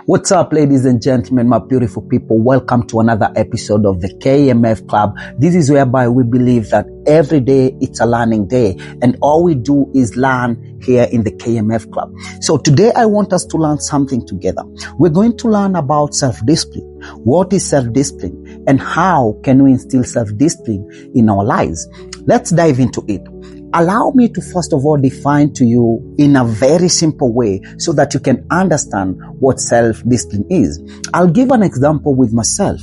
What's up, ladies and gentlemen, my beautiful people? Welcome to another episode of the KMF Club. This is whereby we believe that every day it's a learning day, and all we do is learn here in the KMF Club. So today I want us to learn something together. We're going to learn about self-discipline. What is self-discipline and how can we instill self-discipline in our lives? Let's dive into it. Allow me to first of all define to you in a very simple way so that you can understand what self-discipline is. I'll give an example with myself.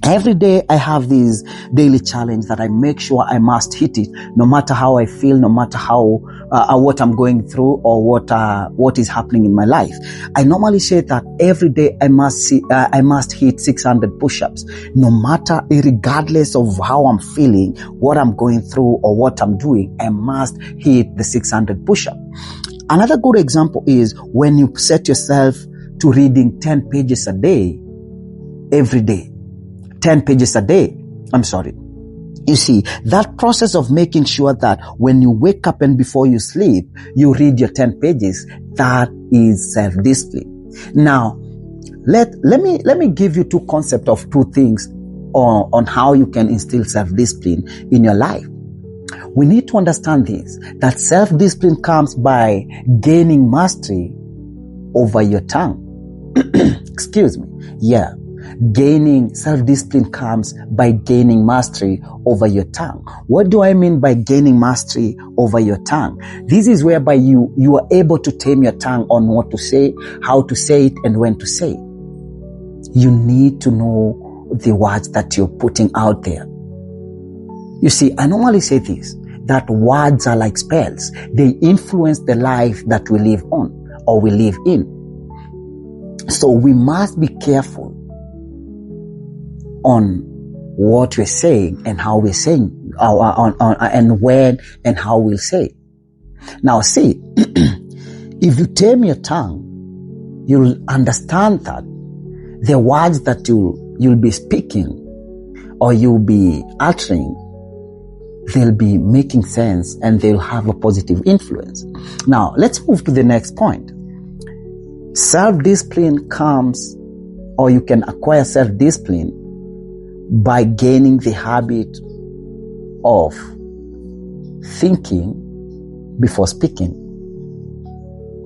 Every day I have this daily challenge that I make sure I must hit it, no matter how I feel, no matter how what I'm going through or what is happening in my life. I normally say that every day I must hit 600 push-ups, no matter, regardless of how I'm feeling, what I'm going through or what I'm doing. I must hit the 600 push-up. Another good example is when you set yourself to reading 10 pages a day, every day. 10 pages a day. You see, that process of making sure that when you wake up and before you sleep, you read your 10 pages, that is self-discipline. Now, let me give you two concepts of two things on how you can instill self-discipline in your life. We need to understand this, that self-discipline comes by gaining mastery over your tongue. Excuse me. Yeah. Gaining self-discipline comes by gaining mastery over your tongue. What do I mean by gaining mastery over your tongue? This is whereby you are able to tame your tongue on what to say, how to say it, and when to say it. You need to know the words that you're putting out there. You see, I normally say this, that words are like spells. They influence the life that we live on or we live in. So we must be careful on what we're saying and how we're saying, and when and how we'll say it. Now see, if you tame your tongue, you'll understand that the words that you'll be speaking or you'll be uttering, they'll be making sense and they'll have a positive influence. Now let's move to the next point. Self-discipline comes, or you can acquire self-discipline by gaining the habit of thinking before speaking.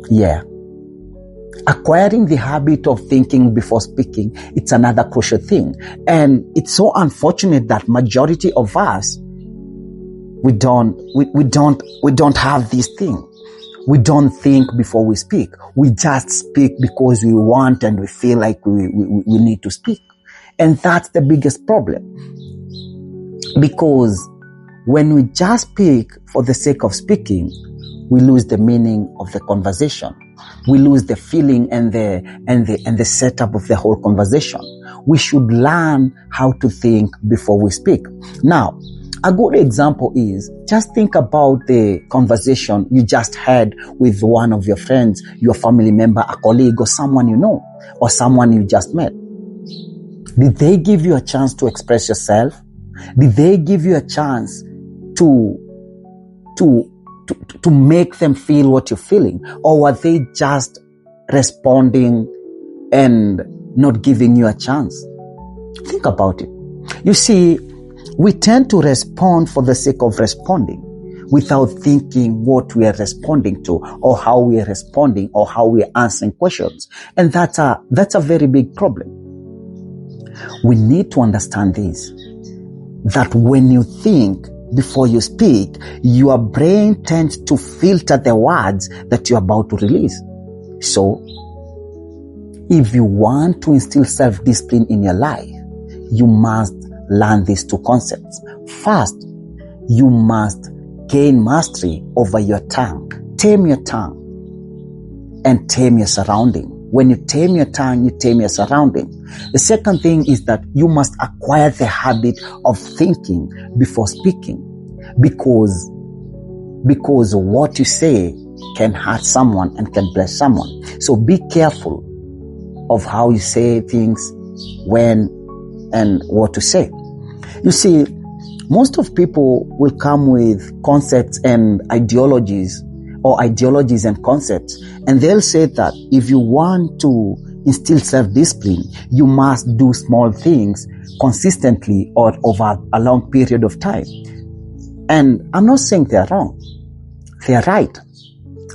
Yeah. Acquiring the habit of thinking before speaking, it's another crucial thing. And it's so unfortunate that majority of us, we don't have this thing. We don't think before we speak. We just speak because we want and we feel like we need to speak. And that's the biggest problem. Because when we just speak for the sake of speaking, we lose the meaning of the conversation. We lose the feeling and the setup of the whole conversation. We should learn how to think before we speak. Now, a good example is, just think about the conversation you just had with one of your friends, your family member, a colleague, or someone you know, or someone you just met. Did they give you a chance to express yourself? Did they give you a chance to make them feel what you're feeling? Or were they just responding and not giving you a chance? Think about it. You see, we tend to respond for the sake of responding without thinking what we are responding to or how we are responding or how we are answering questions. And that's a very big problem. We need to understand this, that when you think before you speak, your brain tends to filter the words that you're about to release. So, if you want to instill self-discipline in your life, you must learn these two concepts. First, you must gain mastery over your tongue. Tame your tongue and tame your surrounding. When you tame your tongue, you tame your surrounding. The second thing is that you must acquire the habit of thinking before speaking, because what you say can hurt someone and can bless someone. So be careful of how you say things, when and what to say. You see, most of people will come with concepts and ideologies and concepts, and they'll say that if you want to instill self-discipline, you must do small things consistently or over a long period of time. And I'm not saying they're wrong. They're right.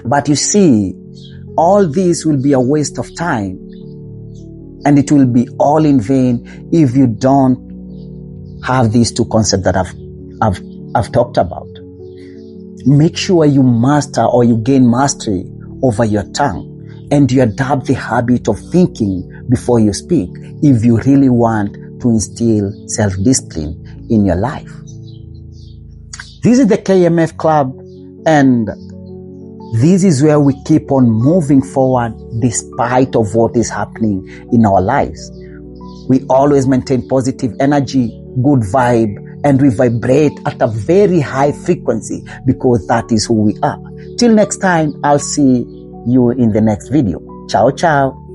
But you see, all this will be a waste of time, and it will be all in vain if you don't have these two concepts that I've talked about. Make sure you master or you gain mastery over your tongue, and you adopt the habit of thinking before you speak if you really want to instill self-discipline in your life. This is the KMF Club, and this is where we keep on moving forward despite of what is happening in our lives. We always maintain positive energy, good vibe, and we vibrate at a very high frequency because that is who we are. Till next time, I'll see you in the next video. Ciao, ciao.